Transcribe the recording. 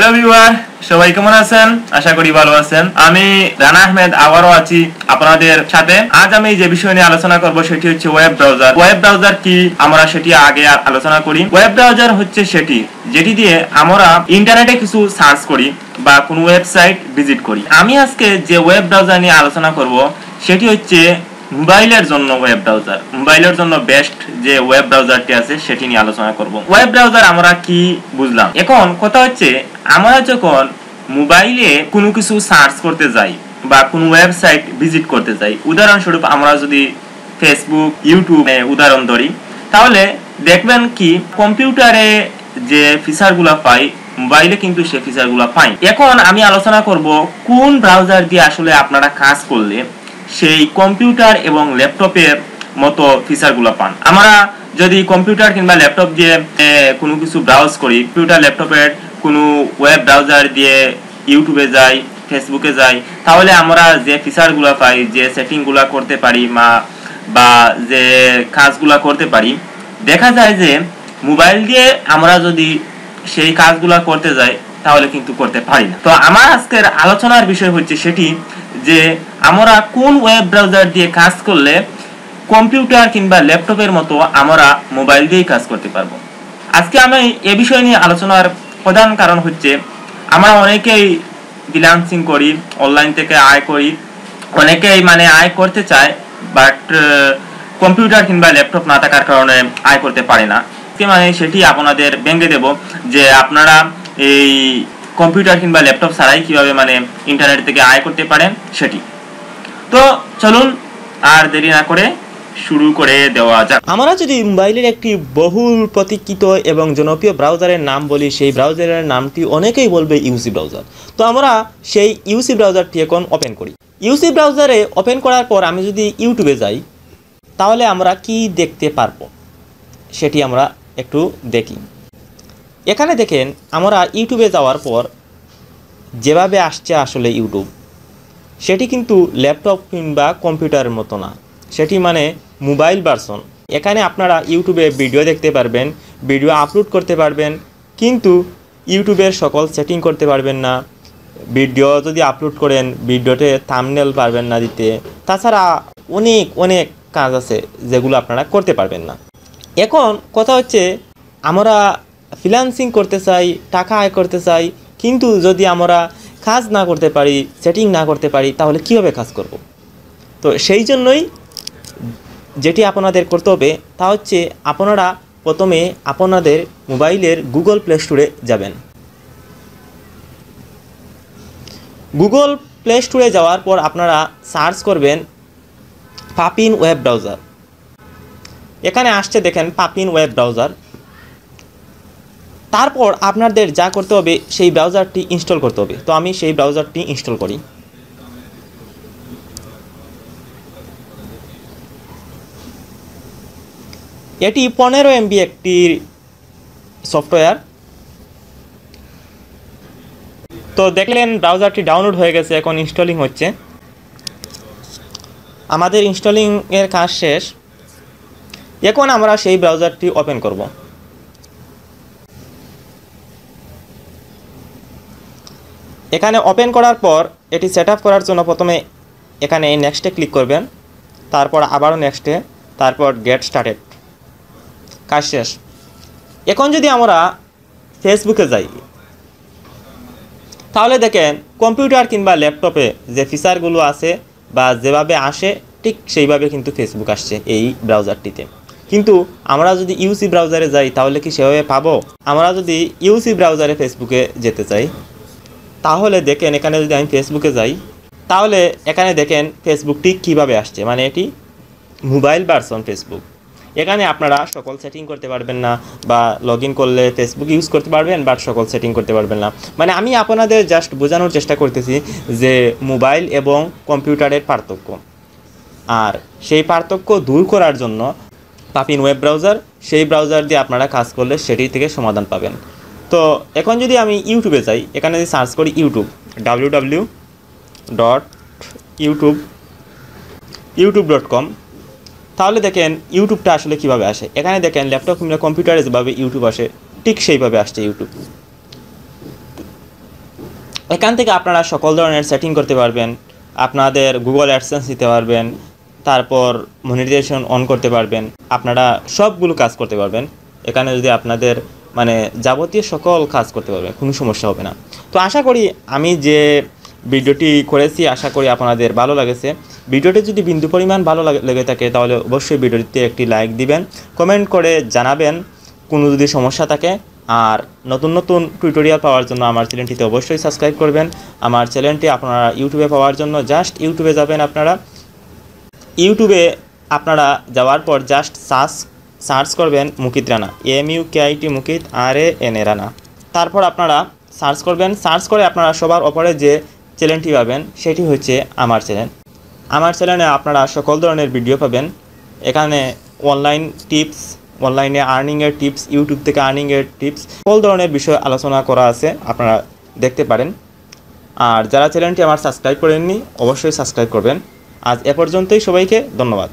Hello viewer, সবাই কেমন আছেন? আশা করি ভালো আছেন। আমি রানা আহমেদ আবারও আছি আপনাদের সাথে। আজ আমি যে বিষয় নিয়ে আলোচনা করব সেটি হচ্ছে ওয়েব ব্রাউজার। ওয়েব ব্রাউজার কি আমরা সেটি আগে আলোচনা করি। ওয়েব ব্রাউজার হচ্ছে যেটি দিয়ে আমরা ইন্টারনেটে কিছু সার্চ করি বা কোনো ওয়েবসাইট ভিজিট করি। আমি আজকে যে ওয়েব ব্রাউজার নিয়ে আলোচনা করব সেটি হচ্ছে মোবাইলের জন্য ওয়েব ব্রাউজার। মোবাইলের জন্য বেস্ট যে ওয়েব ব্রাউজারটি আছে সেটি নিয়ে আলোচনা করব। ওয়েব ব্রাউজার আমরা কি বুঝলাম? এখন কথা হচ্ছে আমরা যখন মোবাইলে কোনো কিছু সার্চ করতে যাই বা কোনো ওয়েবসাইট ভিজিট করতে যাই, উদাহরণস্বরূপ আমরা যদি ফেসবুক, ইউটিউব উদাহরণ ধরি, তাহলে দেখবেন কি কম্পিউটারে যে ফিচারগুলো পাই মোবাইলে কিন্তু সে ফিচারগুলো পাই। এখন আমি আলোচনা করব কোন ব্রাউজার দিয়ে আসলে আপনারা কাজ করলে সেই কম্পিউটার এবং ল্যাপটপের মতো ফিচারগুলো পান। আমরা যদি কম্পিউটার কিংবা ল্যাপটপ দিয়ে কোনো কিছু ব্রাউজ করি, কম্পিউটার ল্যাপটপের কোনো ওয়েব ব্রাউজার দিয়ে ইউটিউবে যাই, ফেসবুকে যাই, তাহলে আমরা যে ফিচারগুলো পাই, যে সেটিংগুলো করতে পারি বা যে কাজগুলো করতে পারি, দেখা যায় যে মোবাইল দিয়ে আমরা যদি সেই কাজগুলো করতে যাই তাহলে কিন্তু করতে পারি না। তো আমার আজকের আলোচনার বিষয় হচ্ছে সেটি যে আমরা কোন ওয়েব ব্রাউজার দিয়ে কাজ করলে কম্পিউটার কিংবা ল্যাপটপের মতো আমরা মোবাইল দিয়েই কাজ করতে পারবো। আজকে আমি এ বিষয় নিয়ে আলোচনার প্রধান কারণ হচ্ছে আমরা অনেকেই ফ্রিল্যান্সিং করি, অনলাইন থেকে আয় করি, অনেকেই আয় করতে চায়, বাট কম্পিউটার কিংবা ল্যাপটপ না থাকার কারণে আয় করতে পারে না। সেটি আপনাদের ভেঙে দেব যে আপনারা এই কম্পিউটার কিংবা ল্যাপটপ ছাড়াই কিভাবে ইন্টারনেট থেকে আয় করতে পারেন সেটি। তো চলুন আর দেরি না করে শুরু করে দেওয়া যাক। আমরা যদি মোবাইলের একটি বহুল প্রতীক্ষিত এবং জনপ্রিয় ব্রাউজারের নাম বলি, সেই ব্রাউজারের নামটি অনেকেই বলবে ইউসি ব্রাউজার। তো আমরা সেই ইউসি ব্রাউজারটি এখন ওপেন করি। ইউসি ব্রাউজারে ওপেন করার পর আমি যদি ইউটিউবে যাই তাহলে আমরা কি দেখতে পারবো সেটি আমরা একটু দেখি। এখানে দেখেন আমরা ইউটিউবে যাওয়ার পর যেভাবে আসছে আসলে ইউটিউব, সেটি কিন্তু ল্যাপটপ কিংবা কম্পিউটারের মতো না, সেটি মোবাইল ভার্সন। এখানে আপনারা ইউটিউবে ভিডিও দেখতে পারবেন, ভিডিও আপলোড করতে পারবেন, কিন্তু ইউটিউবের সকল সেটিং করতে পারবেন না। ভিডিও যদি আপলোড করেন ভিডিওতে থাম্বনেল পারবেন না দিতে, তাছাড়া অনেক অনেক কাজ আছে যেগুলো আপনারা করতে পারবেন না। এখন কথা হচ্ছে আমরা ফ্রিল্যান্সিং করতে চাই, টাকা আয় করতে চাই, কিন্তু যদি আমরা কাজ না করতে পারি, সেটিং না করতে পারি, তাহলে কীভাবে কাজ করব? তো সেই জন্যই যেটি আপনাদের করতে হবে তা হচ্ছে আপনারা প্রথমে আপনাদের মোবাইলের গুগল প্লে স্টোরে যাবেন। গুগল প্লে স্টোরে যাওয়ার পর আপনারা সার্চ করবেন পাপিন ওয়েব ব্রাউজার। এখানে আসছে দেখেন পাপিন ওয়েব ব্রাউজার। তারপর আপনাদের যা করতে হবে সেই ব্রাউজারটি ইনস্টল করতে হবে। তো আমি সেই ব্রাউজারটি ইনস্টল করি। এটি 15 MB একটি সফটওয়্যার। তো দেখলেন ব্রাউজারটি ডাউনলোড হয়ে গেছে, এখন ইনস্টলিং হচ্ছে। আমাদের ইনস্টলিং এর কাজ শেষ। এখন আমরা সেই ব্রাউজারটি ওপেন করব। এখানে ওপেন করার পর এটি সেট আপ করার জন্য প্রথমে এখানে নেক্সটে ক্লিক করবেন, তারপর আবারও নেক্সটে, তারপর গেট স্টার্টেড। কাজ শেষ। এখন যদি আমরা ফেসবুকে যাই তাহলে দেখেন কম্পিউটার কিংবা ল্যাপটপে যে ফিচারগুলো আছে বা যেভাবে আসে ঠিক সেইভাবে কিন্তু ফেসবুক আসছে এই ব্রাউজারটিতে। কিন্তু আমরা যদি ইউসি ব্রাউজারে যাই তাহলে কি সেভাবে পাবো? আমরা যদি ইউসি ব্রাউজারে ফেসবুকে যেতে চাই তাহলে দেখেন এখানে যদি আমি ফেসবুকে যাই তাহলে এখানে দেখেন ফেসবুকটি কীভাবে আসছে, এটি মোবাইল ভার্সন ফেসবুক। এখানে আপনারা সকল সেটিং করতে পারবেন না, বা লগ ইন করলে ফেসবুক ইউজ করতে পারবেন বাট সকল সেটিং করতে পারবেন না। আমি আপনাদের জাস্ট বোঝানোর চেষ্টা করতেছি যে মোবাইল এবং কম্পিউটারের পার্থক্য, আর সেই পার্থক্য দূর করার জন্য পাপিন ওয়েব ব্রাউজার, সেই ব্রাউজার দিয়ে আপনারা কাজ করলে সেটি থেকে সমাধান পাবেন। তো এখন যদি আমি ইউটিউবে যাই, এখানে যদি সার্চ করি ইউটিউব, www.youtube.com, তাহলে দেখেন ইউটিউবটা আসলে কিভাবে আসে। এখানে দেখেন ল্যাপটপ কিংবা কম্পিউটারে যেভাবে ইউটিউব আসে ঠিক সেইভাবে আসছে ইউটিউব। এখান থেকে আপনারা সকল ধরনের সেটিং করতে পারবেন, আপনাদের গুগল অ্যাডসেন্স দিতে পারবেন, তারপর মনিটাইজেশন অন করতে পারবেন, আপনারা সবগুলো কাজ করতে পারবেন। এখানে যদি আপনাদের মানে যাবতীয় সকল কাজ করতে পারবেন, কোনো সমস্যা হবে না। তো আশা করি আমি যে ভিডিওটি করেছি আশা করি আপনাদের ভালো লেগেছে। ভিডিওটি যদি বিন্দু পরিমাণ ভালো লেগে থাকে তাহলে অবশ্যই ভিডিওটিতে একটি লাইক দিবেন, কমেন্ট করে জানাবেন কোনো যদি সমস্যা থাকে। আর নতুন নতুন টিউটোরিয়াল পাওয়ার জন্য আমার চ্যানেলটিতে অবশ্যই সাবস্ক্রাইব করবেন। আমার চ্যানেলটি আপনারা ইউটিউবে পাওয়ার জন্য জাস্ট ইউটিউবে যাবেন। আপনারা ইউটিউবে যাওয়ার পর জাস্ট সার্চ করবেন মুকিত রানা, MUKIT মুকিত RANA রানা। তারপর আপনারা সার্চ করবেন, সার্চ করে আপনারা সবার ওপরে যে চ্যানেলটি পাবেন সেটি হচ্ছে আমার চ্যানেল। আমার চ্যানেলে আপনারা সকল ধরনের ভিডিও পাবেন। এখানে অনলাইন টিপস, অনলাইনে আর্নিংয়ের টিপস, ইউটিউব থেকে আর্নিংয়ের টিপস, সকল ধরনের বিষয় আলোচনা করা আছে, আপনারা দেখতে পারেন। আর যারা চ্যানেলটি আমার সাবস্ক্রাইব করেননি অবশ্যই সাবস্ক্রাইব করবেন। আজ এ পর্যন্তই, সবাইকে ধন্যবাদ।